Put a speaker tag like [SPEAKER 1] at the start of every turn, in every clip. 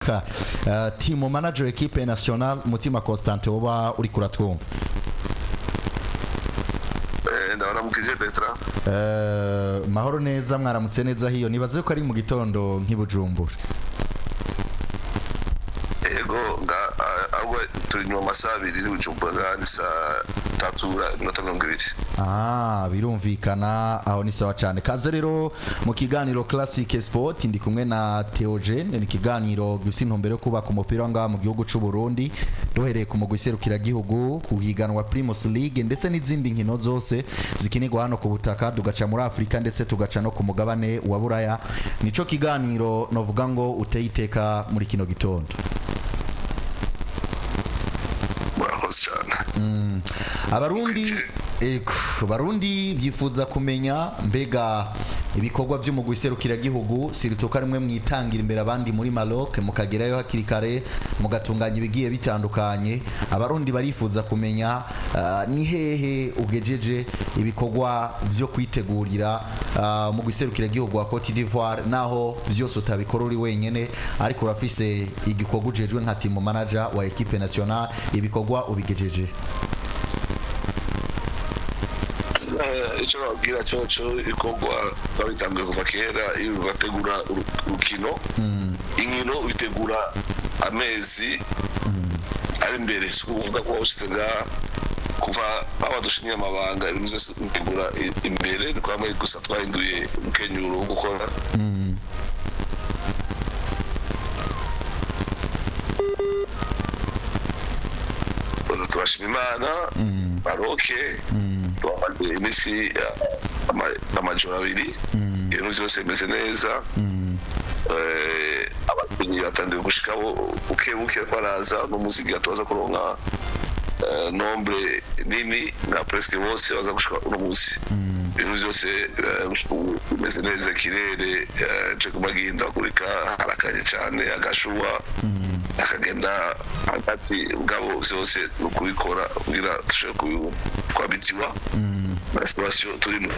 [SPEAKER 1] Africa team manager equipe nationale Mutima Constantin oba uri kuratwumva
[SPEAKER 2] ndaramukije Petra
[SPEAKER 1] mahoro neza mwaramutse neza hiyo nibaze ko ari mu gitondo nk'ibujumbura
[SPEAKER 2] ego ahubwo turi mu masaha 2 n'ubujumbura ni saa 3:20
[SPEAKER 1] birumvikana aho ni sawa cyane kaze rero mu kiganiro Classic Sport ndi kumwe na Theogene ni kiganiro gifite intumbero yo kubaka umupira ngaha mu gihugu cy'u Burundi duhereye ku mugwi serukira gihugu kuhiganwa Primus League ndetse n'izindi nkino zose zikinirwa hano ku butaka tugaca muri Afrika ndetse tugaca no ku mugabane wa Buraya nico kiganiro novuga ngo uteyiteka muri kino gitondo Abarundi byifuza kumenya mbega ibikorwa by'umugwi serukira gihugu sirituka rimwe mwitangira imbere abandi muri Maroc mukagerayo hakiri kare mugatunganya ibigiye bitandukanye abarundi barifuza kumenya ni hehe ugejeje ibikorwa byo kwitegurira umugwi serukira gihugu wa Cote d'Ivoire naho byose utabikora uri wenyene ariko urafise igikorwa ujejwe nka team manager wa equipe nationale ibikorwa ubigejeje
[SPEAKER 2] icyo babwira cyo ikorwa babitangiye kuva kera iyo bategura urukino inkino bitegura amezi ari imbere uvuga ko usitenga kuva abadushinye amabanga ibintu byose bitegura imbere ni kwa mwe gusa twahinduye umukenyuro wo gukora turashima Imana Maroc twamaze imisi amajoro abiri ibintu byose bimeze neza abakinnyi batangiye gushikaho buke baraza n'umuziki atoza kuronka nombre nini na presque bose baza gushika uno munsi ibintu byose bimeze neza kirere cyo kumagindagurika harakanye cyane agashuwa akagenda hagati bwabo byose ukubikora kugira dushobore kwabitiwa na situation turimo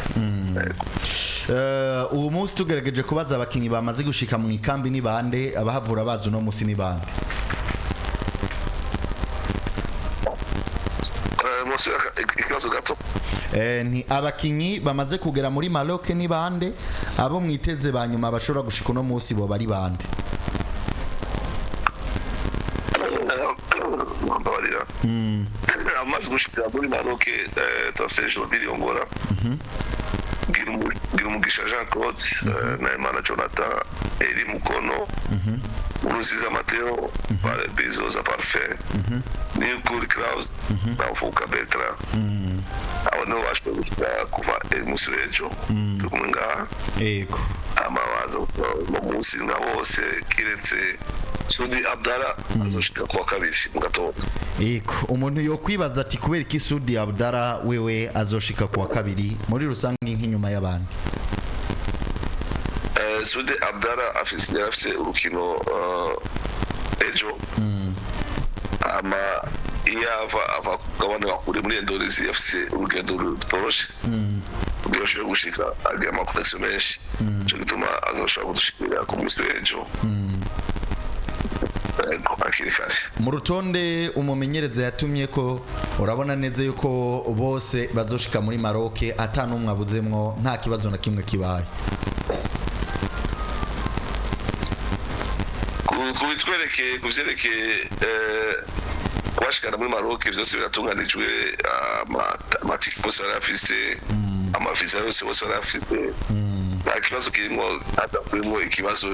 [SPEAKER 1] ubu munsi tugerageje kubaza abakinyi bamaze gushika mu ikambi ni bande abahavura bazo no munsi ni bande
[SPEAKER 2] ikibazo gato
[SPEAKER 1] ni abakinyi bamaze kugera muri Maroc ni bande abo mwiteze banyuma bashobora gushika uno munsi bo bari bande
[SPEAKER 2] amaze gushika muri Maroc tose Jordi Ongora Girumugisha Jean Claude na Imana Jonathan Eri Mukono Uruziza Mateo Bizoza Parfait Nilkuri Kraus na Fuka Betra abo no bashobora kuva umunsi w'ejo tukumenga
[SPEAKER 1] yego
[SPEAKER 2] amawaza mu munsi na bose kiretse Sudi Abdara azoshika kwa kabiri mu gatondo
[SPEAKER 1] yego umuntu yo kwibaza ati kubera iki Sudi Abdara wewe azoshika kwa kabiri muri rusange nk'inyuma y'abandi
[SPEAKER 2] Sudi Abdara afise urukino ejo ama iyava kugabana bakuri muri Indonesia afise urugendo rutoroshe birashobora gushika agiye amakonexion menshi cyo gituma azoshobora kudushikira ku munsi w'ejo
[SPEAKER 1] mu rutonde umumenyereza yatumye ko urabona neza yuko bose bazoshika muri Maroc atanumwe abuzemwo nta kibazo na kimwe kibaye
[SPEAKER 2] kuvyerekeye kwashikana muri Maroc byose biratunganijwe amatike bose barafise amavisa yose bose barafise nta kibazo kirimo hatakurimo ikibazo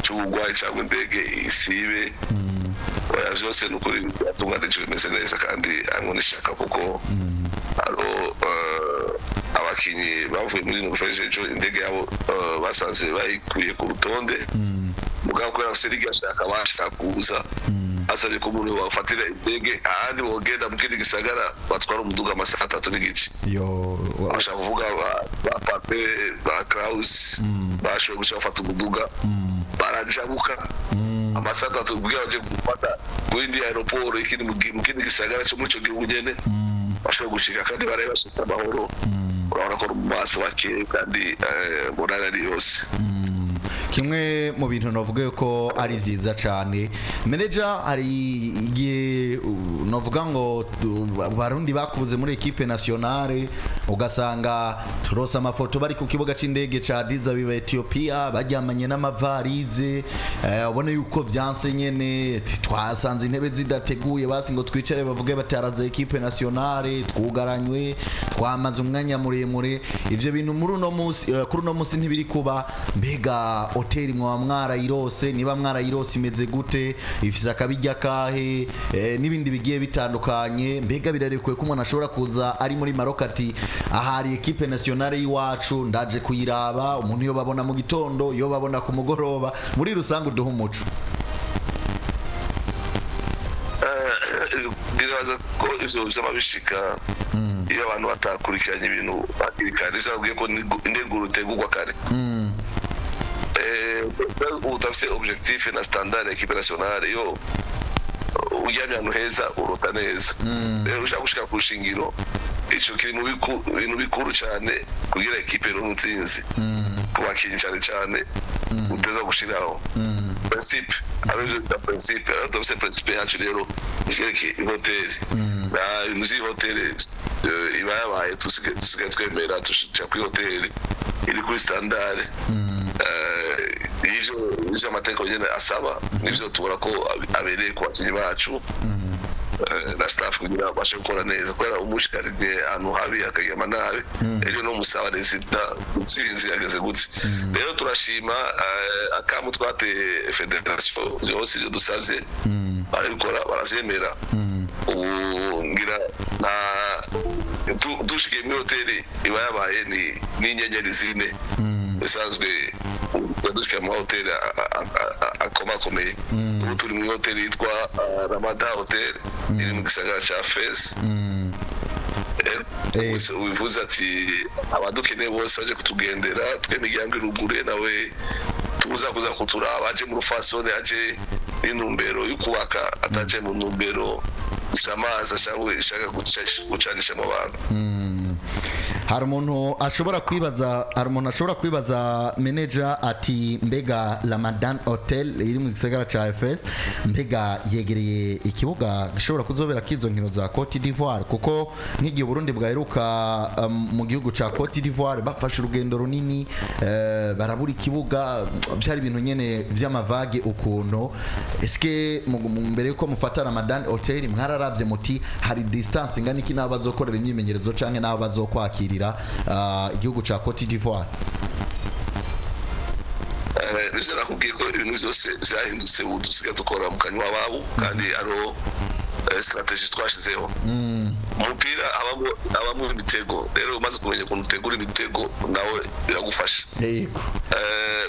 [SPEAKER 2] cy'ubugwayi cyangwa indege isibe byose nukuri biratunganijwe bimeze neza kandi arimo nishaka kuko aro abakinyi bavuye muri Norvège ejo indege yabo basanze bayikuye ku rutonde mugabo ko yafise rigashaka bashaka kuza asabye ko umuntu wafatira indege ahandi bogenda mu kindi gisagara batwara umuduga amasaha 3 n'igice bashaka kuvuga ba Pape ba Kraus bashoboye guca bafata umuduga barajabuka amasaha 3 kugira baje gufata kuri aeroport ikindi mu kindi gisagara cyo muri cyo gihugu nyene bashobora gushika kandi bareba bashita amahoro urabona ko mu maso bakeye kandi bonana ari yose
[SPEAKER 1] kimwe mu bintu navuga ko ari vyiza cyane manager hari igihe navuga ngo barundi bakubuze muri equipe nationale ugasanga turose amafoto bari ku kibuga c'indege ca Addis Ababa Ethiopia bajyamanye n'amavarize ubone yuko vyanse nyene twasanze intebe zidateguye basi ngo twicare bavuge bataraza equipe nationale twugaranywe twamaze umwanya muremure ivyo bintu muri uno munsi kuri uno munsi ntibiri kuba mbega hoteli mwa mwarayirose niba mwarayirose imeze gute ifise akabijya kahe n'ibindi bigiye bitandukanye mbega birarekuye ko umuntu ashobora kuza ari muri Maroc ati ahari equipe nationale y'iwacu ndaje kuyiraba umuntu yo babona mu gitondo yo babona ku mugoroba muri rusange uduha umuco
[SPEAKER 2] biraza ko ivyo by'amabishika iyo abantu batakurikiranye ibintu bakirikana bizabwiye ko indeguro tegurwa kare utafise objectif na standard ya equipe nationale yo ujyanye ahantu heza urota neza rero ushaka gushika ku shingiro ico kiri mu bintu bikuru cyane kugira equipe ro Itsinzi kubakinyi cyane uteza gushiraho principe avec le principe donc c'est principe yacu rero isheke hotel muzi hotel ibaye tusigaye twemera tushaka ku hotel iri kuri standard ivyo amateka nyene asaba nivyo tubona ko abereye ku bakinyi bacu na staff kugira bashe gukora neza kubera umushikariye ahantu habi akagema nabi rero no musaba resita Itsinzi yageze gutse rero turashima akamu twateye federation yose ibyo dusavye barabikora barazemera ngira na dushikiye muri hoteli iba yabaye ni inyenyeri zine bisanzwe dushikiye mu hoteli akomakomeye ubu turi muri hoteli yitwa Ramadan Hotel iri mu gisagara ca Fes ubivuze ati abadukeneye bose baje kutugendera twemigyango irugure nawe tuza kuturaba aje mu rufasone aje n'intumbero y'ukubaka ataje mu ntumbero isamaza cyangwa ishaka gucanisha mu bantu
[SPEAKER 1] hari umuntu ashobora kwibaza manager ati mbega Ramadan Hotel iri mu gisagara ca FS mbega yegereye ikibuga gishobora kuzobera kizo nkino za Cote d'Ivoire kuko nk'igihe Burundi bwaheruka mu gihugu ca Cote d'Ivoire bafashe urugendo runini barabura ikibuga byari ibintu nyene vy'amavage ukuntu eske mbere yuko mufata Ramadan Hotel mwararavye muti hari distance ingana iki n'abazokorera imyimenyerezo canke n'abazokwakira igihugu ca Cote d'Ivoire
[SPEAKER 2] bizera kubwiye ko ibintu byose byahindutse ubu dusigaye dukora mu kanywa babo kandi aro strategy twashizeho umupira abamo imitego rero umaze kumenya ukuntu utegura imitego nawe biragufasha
[SPEAKER 1] yego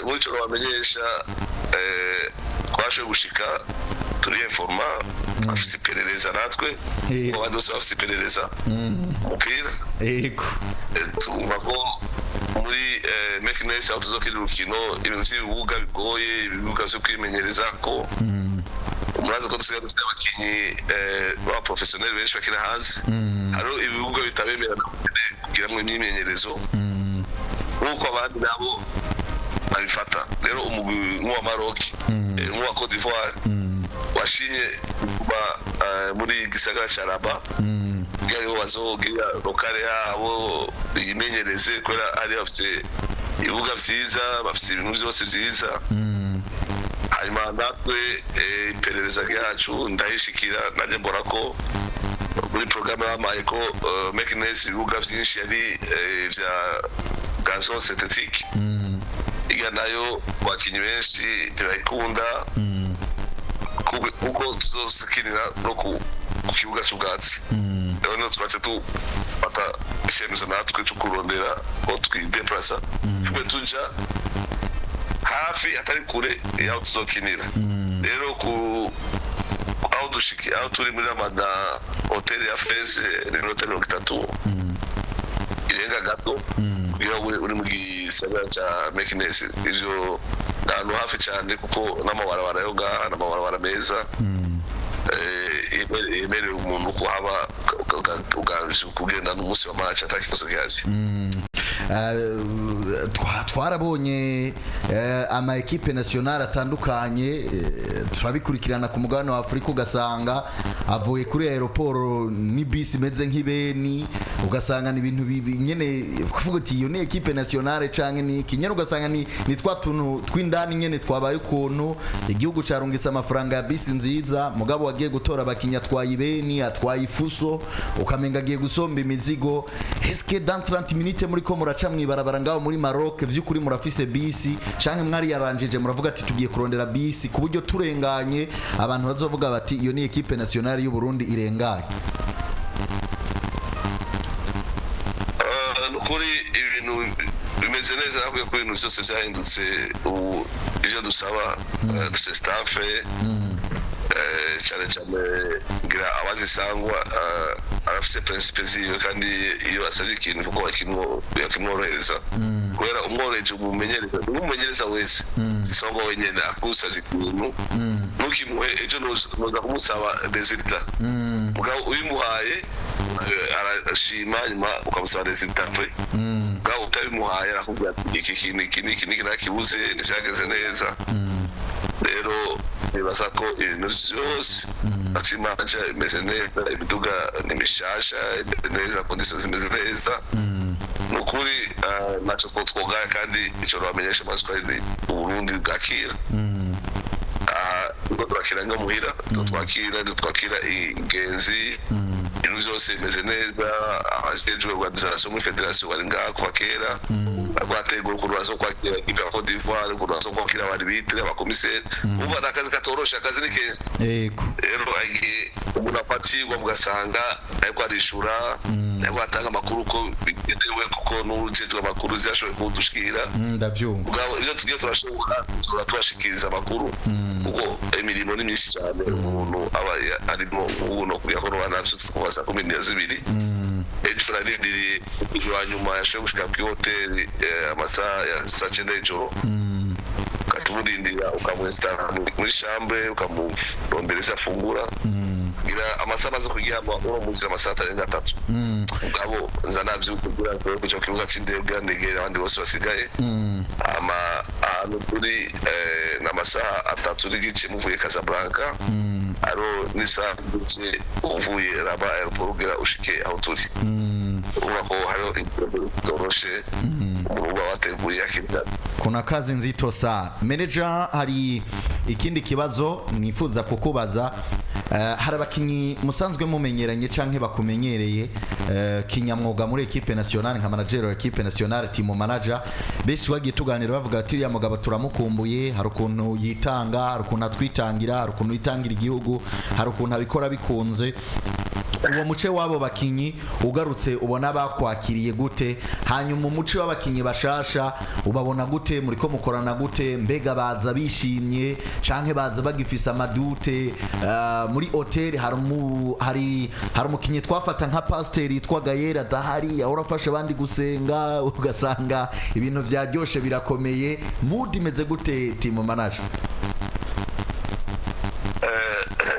[SPEAKER 2] muri cyo bamenyesha twashoboye gushika turi informa afise iperereza natwe abantu bose bafise iperereza umupira
[SPEAKER 1] yego
[SPEAKER 2] tugomba ko muri mekinesi aho tuzokira urukino ibintu by'ibibuga bigoye ibibuga byo kwimenyereza ko umurazi ko dusigaye dufite abakinyi ba professionnel benshi bakina hanze hariho ibibuga bitabemera kugiramwo imyimenyerezo nk'uko abandi nabo babifata rero umugwi nk'uwa Maroc nk'uwa Cote d'Ivoire washinye kuba muri gisagara ca Rabat kugira bazogira lokale yabo bimenyereze kubera ari bafite ibibuga vyiza bafite ibintu byose vyiza hanyuma natwe iperereza ryacu ndahishikira naje mbona ko muri programme bamaye ko mekinesi ibibuga vyinshi yari vya gazon synthétique iga nayo bakinyi benshi turayikunda kuko tuzosikirira no ku kibuga cy'ubwatsi rero no twace tufata icyemezo natwe cyo kurondera ko twideplasa twe tuja hafi atari kure yaho tuzokinira rero aho dushiki aho turi muri Ramadan Hotel ya Fese ni hotel 3 irenga gato kugira uri mu gisagara ca Mekinesi ivyo ahantu hafi cyane kuko n'amabarabara yo gaha n'amabarabara meza yemerera umuntu kuhaba kugenda n'umunsi wa match atakibazo gihari
[SPEAKER 1] twarabonye ama equipe nationale atandukanye turabikurikirana ku mugabane wa Afrika ugasanga avuye kuri aeroport ni bisi meze nk'ibeni ugasanga ni ibintu nyene kuvuga ati iyo ni equipe nationale canke ni kinyene ugasanga ni twa tuntu tw'indani nyene twabaye ukuntu igihugu carungitse amafaranga ya bisi nziza mugabo wagiye gutora abakinya twayibeni atwaye ifuso ukamenga agiye gusomba imizigo eske dans 30 minutes muri ko muraca mwibarabara ngaho muri Maroc vy'ukuri murafise bisi canke mwari yaranjeje muravuga ati tugiye kurondera bisi ku buryo turenganye abantu bazovuga bati iyo ni equipe nationale y'u Burundi irenganye
[SPEAKER 2] nukuri ibintu bimeze neza nakwiye ko ibintu byose byahindutse ubu ivyo dusaba duse staff cyane cyane ngira abazisangwa arafise principe ziwe kandi iyo asabye ikintu kuko yakimworohereza kubera umworoheje umumenyereza wese sisongo wenyene akusavye ikintu nukimuhe ejo noza kumusaba resultat mugabo uyimuhaye arashima nyuma ukamusaba resultat mugabo utabimuhaye arakubwira iki kintu nakibuze ntivyageze neza rero nibaza ko ibintu byose batimanja imeze neza ibiduga nimishasha neza kondisiyo zimeze neza nukuri naco twogaya kandi ico bamenyesha amaswahili Uburundi bwakira ubwo twakira ngo muhira twakira ingenzi ibintu byose bimeze neza abajejwe organization muri federation bari ngaho kwa kera bategura kurwazo kwakira ikipe ya Côte d'Ivoire kurwazo kwakira abari bitre abakomiseri uba nakazi katorosha akazi ni kenshi
[SPEAKER 1] yego
[SPEAKER 2] rero agiye unapatirwa mugasanga ariko arishura ariko atanga amakuru ko bigenewe kuko n'urujejwe amakuru zashobora kudushikira
[SPEAKER 1] ndavyumva
[SPEAKER 2] ubwo iyo tugiye turashobora turashikiriza amakuru kuko imirimo ni myinshi cyane umuntu aba arimo ubuno kuyakora nacu twasa ku minsi zibiri ejo narindiriye kugira nyuma yashoboye gushika ku hotel amasaha ya saa 9 y'ijoro ukamurindira ukamwesitara muri chambre ukamurondera ivyo afungura gira amasaha maze kuryama uwo munsi amasaha 3 ubwo nza navyukugira ko kuja ku kibuga c'indege ndegera abandi bose basigaye ahantu turi n'amasaha 3 n'igice muvuye Casablanca aro n'isaha n'igice uvuye Rabat airport ugira ushike aho turi urako hariho itoroshe umuruga wateguye akita
[SPEAKER 1] kuna kazi nzito sana manager hari ikindi kibazo nifuza kukubaza hari abakinyi musanzwe mumenyeranye canke bakumenyereye kinyamwuga muri equipe nationale nka manager wa equipe nationale team manager beshi wagiye tuganira bavuga ati ya mugabo turamukumbuye hari ukuntu yitanga hari ukuntu atwitangira hari ukuntu yitangira igihugu hari ukuntu abikora bikunze uwo muce wabo bakinyi ugarutse ubona bakwakiriye gute hanyuma umuce w'abakinyi bashasha ubabona gute muri ko mukorana gute mbega baza bishimye canke baza bagifisa amadute muri hotel hari umukinyi twafata nka pasteur yitwa Gayera dahari yahora afasha abandi gusenga ugasanga ibintu byaryoshe birakomeye mood imeze gute team manager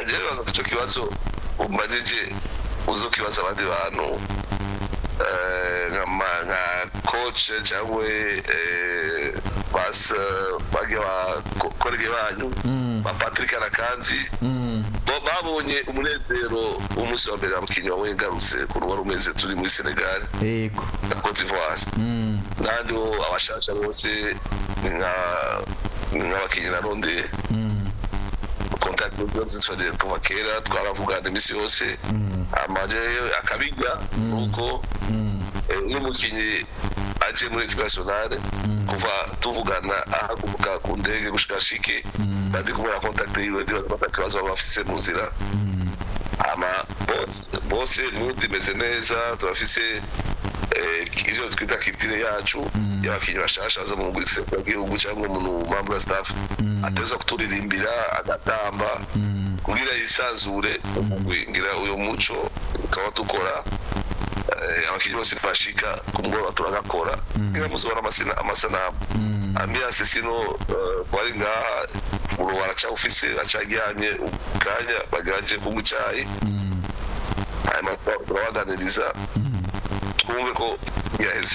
[SPEAKER 2] rero icyo kibazo umajeje uzokibaza abandi bantu nka coach cyangwa bas bage wa kolege banyu ba Patrick Arakanzi bo babonye umunezero umunsi wa mbere abakinyi bawengarutse ku ruba rumeze turi muri Senegal
[SPEAKER 1] yego
[SPEAKER 2] na Côte d'Ivoire nandi abashasha bose n'abakinyi naronde contact Zifashe kuva kera twaravugana imisi yose amaje akabiga uko n'umukinyi aje muri equipe nationale kuva tuvugana ahaguruka ku ndege gushika shike bandi kumara contact yiwe bakabaza bafise muzira ama bose mood imeze neza turafise ivyo twita kitire yacu y'abakinyi bashasha baza mu gihugu cyangwa umuntu member staff ateza kuturirimbira agatamba kugira yisanzure ngira uyo muco tukaba dukora abakinyi bose bashika ku mugoroba turagakora ngira muzobona amasanamu ambiance sino bari ngaha ubu baraca office bacaryamye kanya bagaje ku mucayi hanyuma turabaganiriza twumve ko yaheze.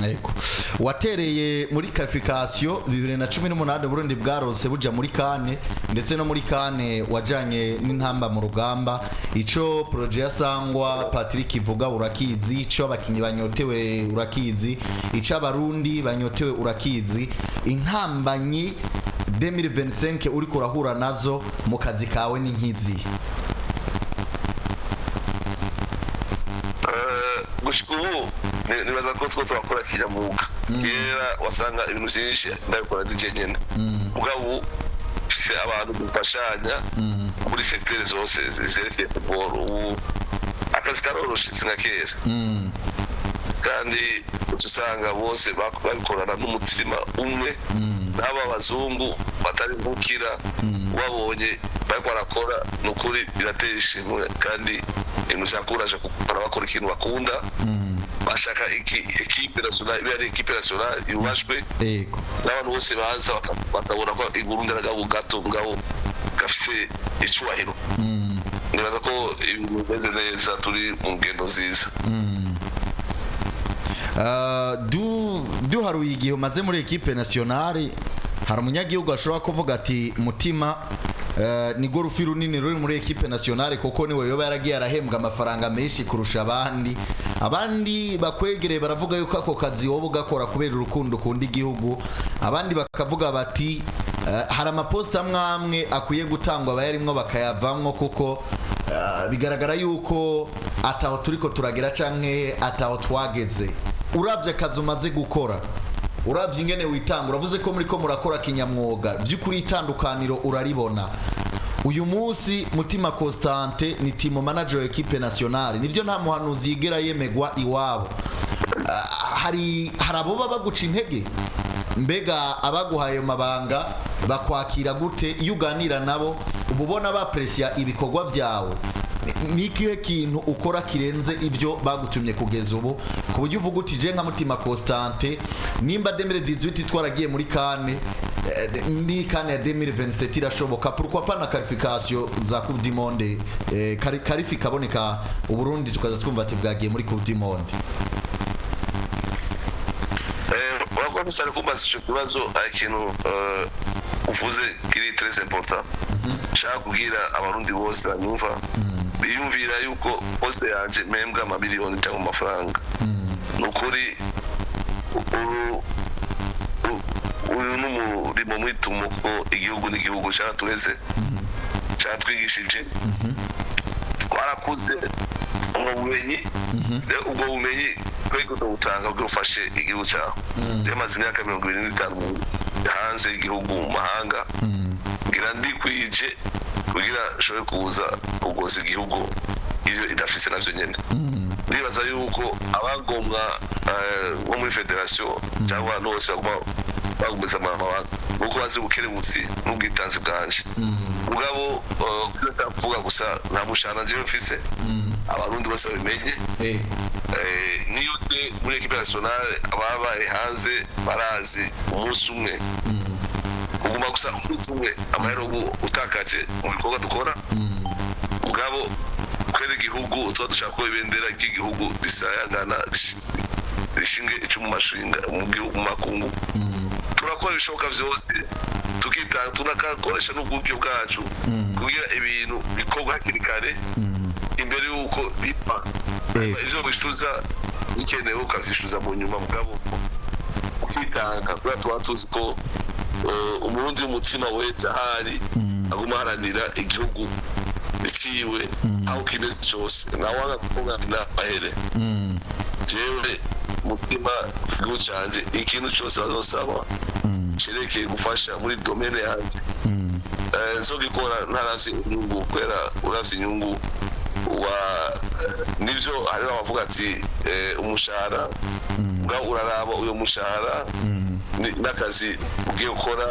[SPEAKER 1] Ego. Watereye muri qualification 2018 Burundi bwarose buja muri kane ndetse no muri kane wajanye n'intamba mu rugamba ico projet yasangwa Patrick ivuga urakizi ico abakinyi banyotewe urakizi ico abarundi banyotewe urakizi intambanyi 2025 uri kurahura nazo mu kazi kawe n'inkizi.
[SPEAKER 2] Gushika ubu nibaza ko two turakora kinyamuga kera wasanga ibintu byinshi ndabikora DJ nyene mugabo se abantu dufashanya kuri secteur zose zerekeye football ubu akazi karoroshe singa kera kandi usanga bose babikorana n'umutima umwe n'aba bazungu batari nkukira wabonye bariko barakora nukuri birateye ishimwe kandi imuzakuraje gukora bakora ikintu bakunda bashaka equipe nationale bari equipe nationale yubashwe n'abantu bose baza bakabona ko Burundi aragabo gato ngabo gafise icyubahiro nibaza ko ibintu bimeze neza turi mu ngendo nziza.
[SPEAKER 1] Du haruye igihe umaze muri equipe nationale hari umunyagihugu ashobora kuvuga ati Mutima nigo rufi runini ruri muri equipe nationale kuko niwe yoba yaragiye arahembwa amafaranga menshi kurusha abandi bakwegereye baravuga yuko ako kazi wowe ugakora kubera urukundo kundi igihugu abandi bakavuga bati hari amaposta amwe akwiye gutangwa abayarimwo bakayavamwo kuko bigaragara yuko ataho turiko turagera canke ataho twageze. Uravye akazi umaze gukora uravye ingene witanga uravuze ko muri ko murakora kinyamwoga by'ukuri itandukaniro uraribona uyu munsi Mutima Constantin ni team manager equipe nationale nivyo nta muhanuzi yigera yemegwa iwabo hari abo baguca intege mbega abaguhaye mabanga bakwakira gute iyo uganira nabo ububona bapressya ibikorwa byawe nikihe kintu ukora kirenze ibyo bagutumye kugeza ubu ku buryo uvuga uti je nka Mutima Constantin nimba 2018 twaragiye muri kane ni kane ya 2027 irashoboka pourquoi pas na qualification za Coupe du Monde qualifi kaboneka uburundi tukaza twumva ati bwagiye muri Coupe du Monde.
[SPEAKER 2] Wakoze cyane kumbaza icyo kibazo ikintu uvuze kiri très important shaka kugira abarundi bose banyumva biyumvira yuko poste yanje membwa amamiliyoni cyangwa amafaranga nukuri uyu n'umurimo mwitumo ko igihugu n'igihugu cyatureze cyatwigishije twarakuze ubwo bumenyi twego dutanga bwufashe igihugu cyaho byamaze imyaka 25 hanze igihugu mu mahanga ngira ndikwije kugira shobora kuza kugoza igihugu iyo idafise navyo nyene nibaza yuko abagomwa nko muri federation cyangwa nose bagumeza amahanga uko bazi bukerebutsi n'ubwitanzi bwanje mugabo ndavuga gusa nta mushana je mfise abarundi bose babimenye niyo muri equipe nationale ababaye hanze barazi umunsi umwe uguma gusa umunsi umwe amahero utakaje mu bikorwa dukora mugabo kwera igihugu tuba dushaka ko ibendera ry'igihugu risayangana rishinge icumu mashinga mu makungu turakora ibishoboka byose tukitanga tunakakoresha n'uburyo bwacu kugira ibintu bikorwa hakiri kare imbere y'uko bipfa ivyo bishuza bikenewe ukavyishuza mu nyuma mugabo ukitanga kugira tuba tuzi ko umurundi w'umutima wese ahari aguma haranira igihugu biciwe aho kimeze cyose nawanga kuvuga n'abahere jewe Mutima igihugu canje ikintu cyose bazosaba cerekeye gufasha muri domaine yanjye nzogikora ntaravye inyungu kwera uravye inyungu nivyo hariho abavuga ati umushahara bwa uraraba uyo mushahara n'akazi ugiye gukora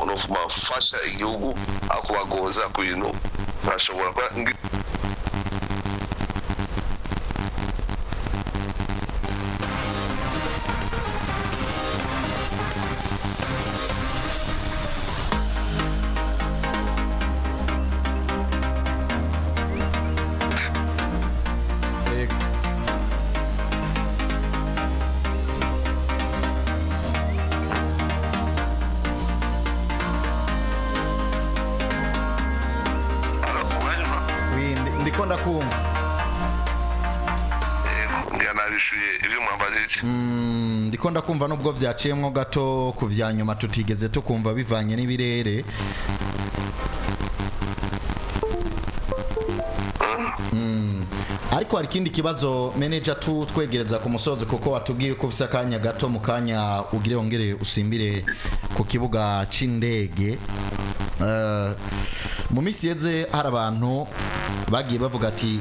[SPEAKER 2] unofuma fasha igihugu akubagoza ku bintu ntashobora kwa
[SPEAKER 1] ndiko ndakumva.
[SPEAKER 2] nganabishuye ivyo mwambajije.
[SPEAKER 1] Ndiko ndakumva nubwo vyaciyemwo gato kuvya nyuma tutigeze tukumva bivanye n'ibirere. Ariko hari ikindi kibazo manager twegereza ku musozo kuko watubwiye ko ufise akanya gato mu kanya ugire ongere usimbire ku kibuga c'indege. Mu misi yeze hari abantu bagiye bavuga ati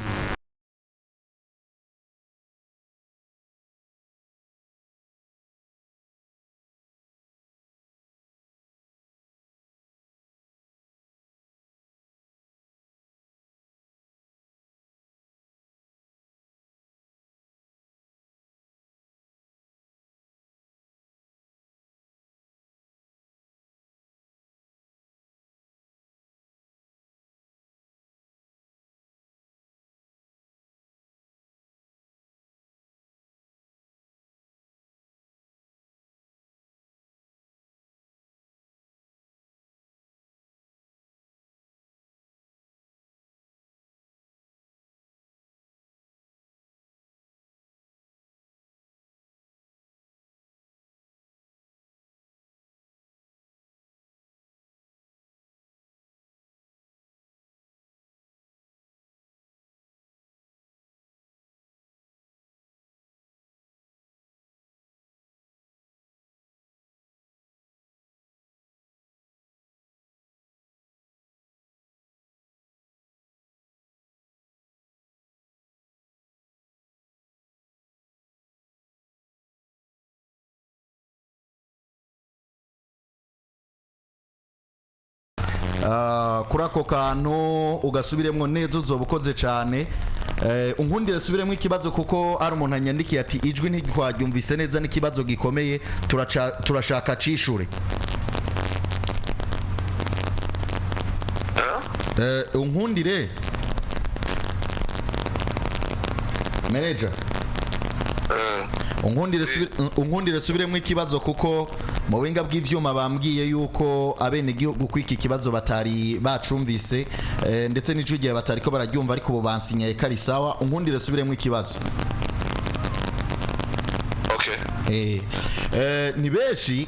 [SPEAKER 1] kuri ako kantu ugasubiremwo neza uzoba ukoze cyane. Unkundire subiremwo ikibazo kuko ari umuntu anyandikiye ati ijwi ntigwaryumvise neza n'ikibazo gikomeye turashaka cishure. Unkundire manager unkundire subiremwo ikibazo kuko mu buhinga bw'ivyuma bambwiye yuko abene gihugu kwiki kibazo batari bacumvise ndetse n'ijwi gihe batari ko bararyumva ariko bo bansinyaye kari sawa. Unkundire subiremwo ikibazo.
[SPEAKER 2] Okay.
[SPEAKER 1] Ni beshi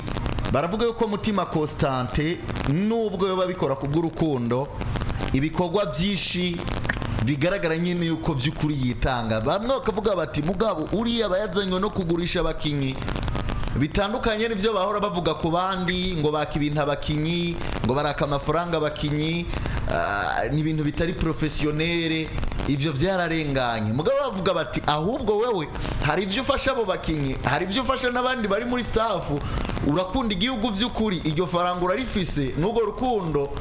[SPEAKER 1] baravuga yuko Mutima Constantin nubwo yoba bikora kubw'urukundo ibikorwa byinshi bigaragara nyine yuko by'ukuri yitanga. Bamwe bakavuga bati mugabo uriya bayazanywe no kugurisha abakinyi bitandukanye n'ivyo bahora bavuga ku bandi ngo baka ibintu abakinyi ngo baraka amafaranga abakinyi ni ibintu bitari professionnel. Ivyo vyararenganye mugabo bavuga bati ahubwo wewe hari ivyo ufasha abo bakinyi hari ivyo ufasha n'abandi bari muri staff urakunda igihugu vy'ukuri iryo faranga urarifise n'ubwo rukundo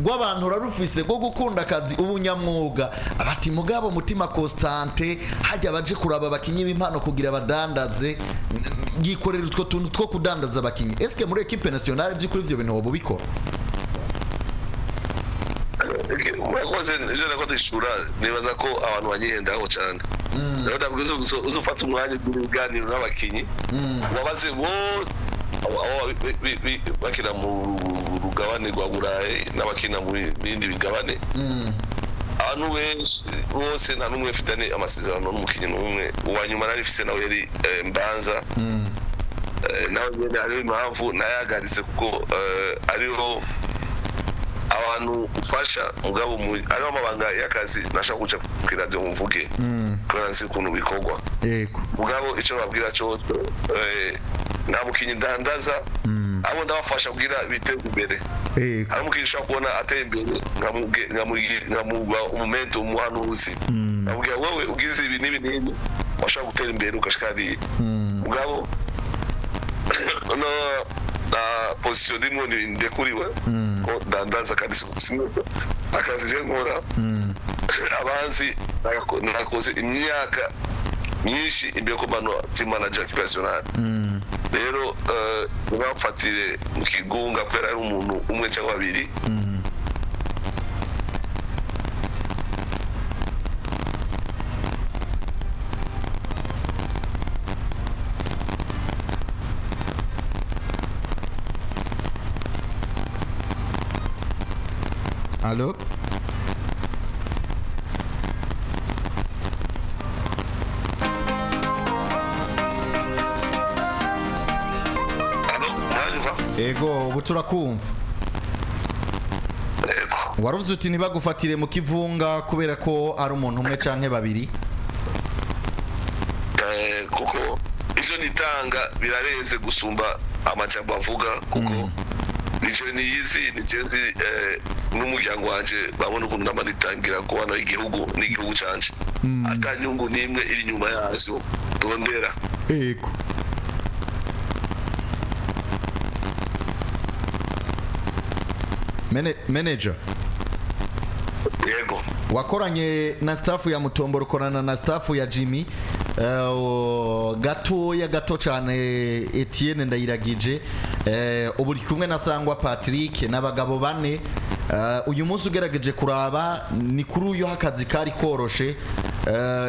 [SPEAKER 1] rw'abantu urarufise rwo gukunda akazi ubunyamwuga. Abati mugabo Mutima Constantin hajya baje kuraba abakinyi b'impano kugira badandaze gikorera utwo tuntu two kudandaza abakinyi. Eske muri equipe nationale by'ukuri ivyo bintu bobikora?
[SPEAKER 2] Mwakoze je nakodishura nibaza ko abantu banyihendaho cyane. Rero ndabwiza uzufata umwanya w'uruganiro n'abakinyi wabaze bo bakina mu rugabane rwa Burayi n'abakina mu bindi bigabane. Abantu bose nta numwe ufitanye amasezerano n'umukinyi n'umwe. Uwanyuma narifise nawe yari Mbanza. Nawe nyene ari impamvu nayagaritse kuko ariho abantu ufasha mugabo ariho amabanga y'akazi nashaka kuja ku radio mvuge kubera nzi ukuntu bikorwa.
[SPEAKER 1] Yego
[SPEAKER 2] mugabo ico babwira cyo nta mukinyi ndandaza abo ndabafasha kugira biteze imbere. Hari umukinyi ushaka kubona ateye imbere nkamuba umumento umuhanuzi nkamubwira wewe ugize ibi n'ibi n'ibi washaka gutera imbere ugashikariye. Mugabo no na position dimwe ni ndekuriwe ko ndandaza kandi simwe akazi je nkora abanzi nakoze imyaka myinshi imbere ko bano team manager professional. Rero bafatire mu kigunga kwera ari umuntu umwe cyangwa babiri.
[SPEAKER 1] Allo ego ubu turakumva
[SPEAKER 2] yego
[SPEAKER 1] waruvuze uti ntibagufatire mu kivunga kubera ko ari umuntu umwe canke babiri
[SPEAKER 2] kuko ivyo nitanga birarenze gusumba amajambo avuga kuko nije nizi n'umuryango wanje babona ukuntu nama nitangira kubana igihugu n'igihugu canje atanyungu nimwe iri nyuma yazo ndondera
[SPEAKER 1] ego manager
[SPEAKER 2] yego
[SPEAKER 1] wakoranye na staff ya Mutomboro ukorana na staff ya Jimmy gato cyane Etienne Ndayiragije ubu kumwe na Sangwa Patrick n'abagabo bane uyu munsi ugerageje kuraba ni kuri uyu hakazi kari koroshe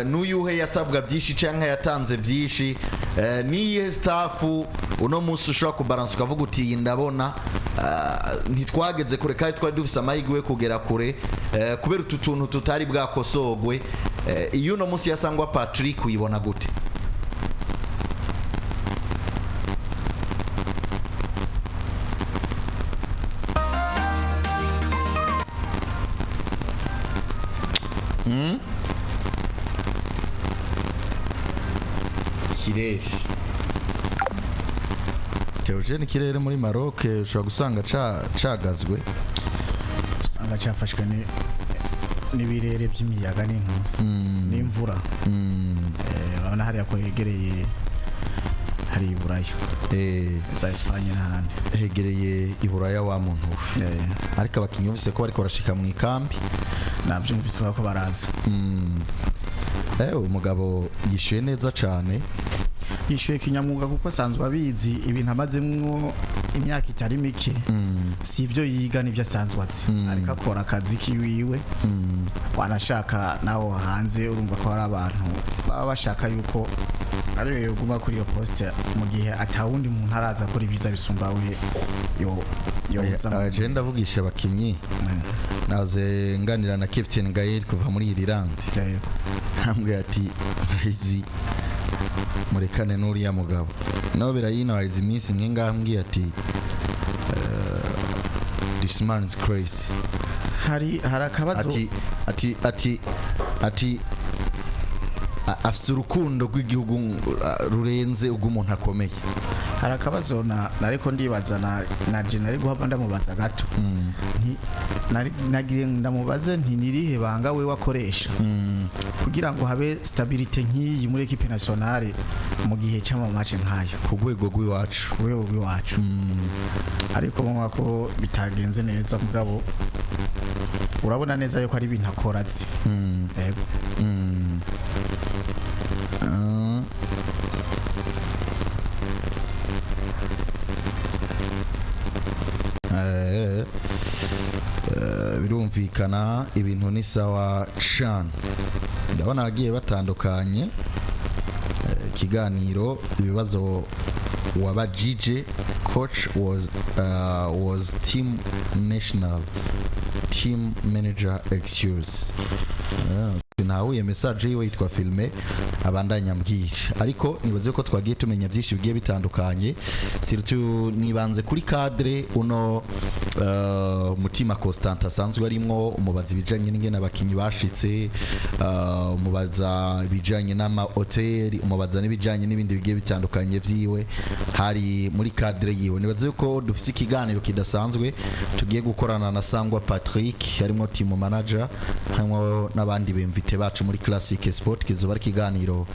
[SPEAKER 1] n'uyuhe yasabwa byinshi cyangwa yatanze byinshi niye staff uno munsi ushobora kubalansa ukavuga uti ndabona ntitwageze kure kandi twari dufise amahirwe kugera kure kubera utu tuntu tutari bwakosogwe iyo uno munsi yasangwa Patrick uyibona gute kirere Teogene kirere muri Maroc ushobora gusanga cagazwe
[SPEAKER 3] usanga cyafashwe n'ibirere by'imiyaga n'imvura urabona hariya ko hegereye hari iburaya za Espagne n'ahandi
[SPEAKER 1] hegereye iburaya wa muntu ariko abakinnyi bose ko bariko barashika mu ikambi
[SPEAKER 3] nabyumvise ko baraza
[SPEAKER 1] umugabo yishyuye neza cyane
[SPEAKER 3] yishyuye kinyamwuga kuko asanzwe abizi ibintu amazemwo imyaka itari mike si ibyo yiga n'ibyo asanzwe azi ariko akora akazi kiwiwe wanashaka naho hanze urumva ko hari abantu baba bashaka yuko ariwe yoguma kuri iyo poste mu gihe atawundi muntu araza kuri ibyiza bisumba we
[SPEAKER 1] agenda avugisha abakinnyi naze nganira na Captain Gael kuva muri Ireland hambwe ati izi murekane n'uriya mugabo nawe birayino izi iminsi nk'ingambwe ati this man is crazy
[SPEAKER 3] hari akabazo
[SPEAKER 1] ati afite urukundo rw'igihugu rurenze ubw'umuntu akomeye
[SPEAKER 3] hari akabazo nariko ndibaza na general guhaba ndamubaza gato nagire ndamubaze nti nirihe banga we wakoresha kugira ngo habe stability nk'iyi muri equipe nationale mu gihe cy'amamace nk'aya
[SPEAKER 1] ku rwego rw'iwacu
[SPEAKER 3] ariko mwa ko bitagenze neza mugabo urabona neza yuko ari ibintu akora ati yego
[SPEAKER 1] birumvikana ibintu ni sawa shan ndabona abagiye batandukanye ikiganiro ibibazo wabajije coach was team national team manager excuse nahuye message yiwe yitwa filme abandanya mbwira ariko nibaze ko twagiye tumenya byinshi bigiye bitandukanye surtout nibanze kuri cadre uno Mutima Constantin asanzwe arimo umubazi bijanye n'ingene abakinyi bashitse umubaza bijanye n'ama hotel umubaza n'ibijanye n'ibindi bigiye bitandukanye vyiwe hari muri cadre yiwe nibaze ko dufise ikiganiro kidasanzwe tugiye gukorana na Sangwa Patrick harimo team manager hamwe n'abandi bemvite bacu muri Classic Sport kizoba ikiganiro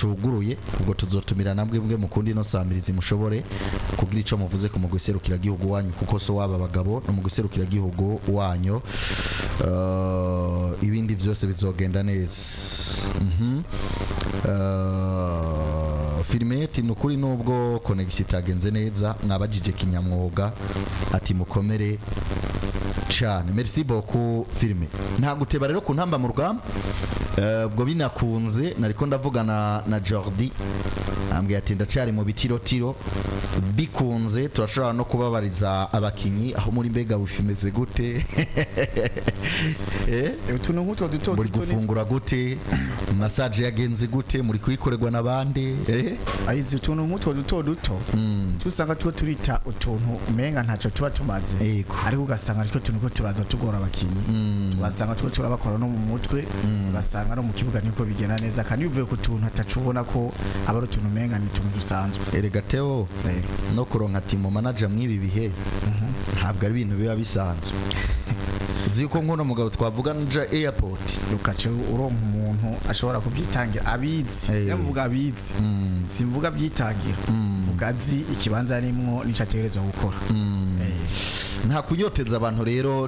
[SPEAKER 1] cuguruye ubwo tuzotumira nabwe bwe mukundi no samirizi mushobore kugira ico muvuze ku mugwiserukira gihugu wanyu kuko so waba bagabo no mugwiserukira gihugu wanyu ibindi byose bizogenda neza Filmeti nukuri nubwo connection itagenze neza mwabajije kinyamwoga ati mukomere cyane merci beaucoup filime nta guteba rero ku ntamba mu rugamba ubwo binakunze nariko ndavugana na Jordi ambwiye ati ndacari mu bitirotiro bikunze turashobora no kubabariza abakinyi aho muri mbega bufimeze gute
[SPEAKER 3] utuntu nk'utwo duto
[SPEAKER 1] muri gufungura gute massage yagenze gute muri kuyikorerwa nabande
[SPEAKER 3] ayizi utuntu nk'utwo duto tusanga tuba turita utuntu umenga ntacyo tuba tumaze ariko ugasanga ariko tuntu ko turaza tugora abakinyi ugasanga tuba turabakora no mu mutwe ugasanga no mu kibuga niko bigenda neza kandi uvuye ku tuntu atacubona ko aba ari utuntu umenga ni utuntu dusanzwe
[SPEAKER 1] erega Theo no kuronka team manager mwibi bihe ntabwo ari ibintu biba bisanzwe uzi ko nkono mugabo twavuga nja airport
[SPEAKER 3] ukace uronka umuntu ashobora kubyitangira abizi yavuga abizi simvuga byitangira ugazi ikibanza arimwo nicategerezwa gukora
[SPEAKER 1] nta kunyoteza abantu rero